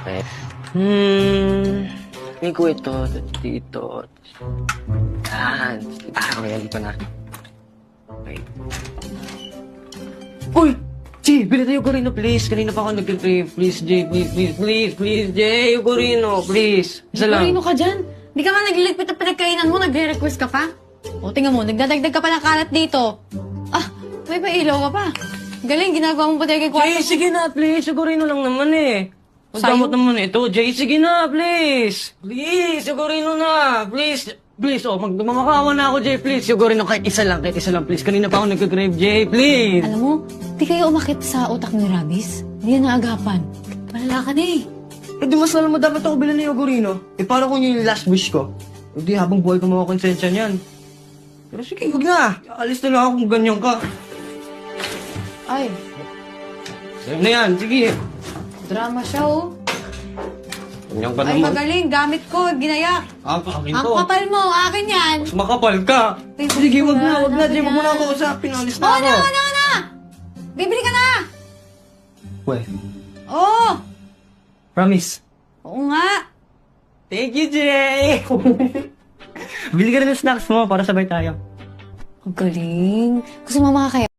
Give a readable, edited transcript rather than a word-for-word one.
Okay. May ko ito, dito. Yan. Okay, dito na. Okay. Uy! Jay, bili tayo Corino, please. Kanina pa ako nag-crave. Please, Jay, please, Jay, Corino, please. Isa lang. Corino ka dyan. Di ka nga nagliligpit ang pinagkainan mo, nagre-request ka pa. O, tingnan mo, nagdadagdag ka pa ng kalat dito. Ah, may pailaw ka pa. Galing, ginagawa mo pa tayo kay kwarto. Jay, sige na, please. Corino lang naman eh. Ang Sa'yo? damot naman ito. Jay, sige na, please. Please, Corino na. Please. Please, magmamakawa na ako, Jay, please. Corino, kahit isa lang, please. Kanina pa ako nag-crave, Jay, please. Alam mo, di kayo umakit sa utak ni Rabis. Hindi yan naagapan. Malala ka na eh. Eh, di mas alam mo, dapat ako bilhin ni Corino. Eh, para kung yun yung last wish ko. Hindi, habang buhay ko makakonsensya niyan. Pero sige, huwag na. Alis na lang ako kung ganyan ka. Ay, Sa'yo na yan, sige. drama siya oh. Ganyan ka Ay, naman. magaling. Gamit ko, ginayak. Akin Ang to. kapal mo, akin yan. Mas makapal ka. Ay, Sige, wag na, wala Jay. na Wag mo na yan. ako usapin. Alis na Oh, ako. na! Bibili ka na! Well, Oo! promise. Oo nga. Thank you, Jay! Bili ka rin ng snacks mo para sabay tayo. Ang galing. Gusto mo makakaya?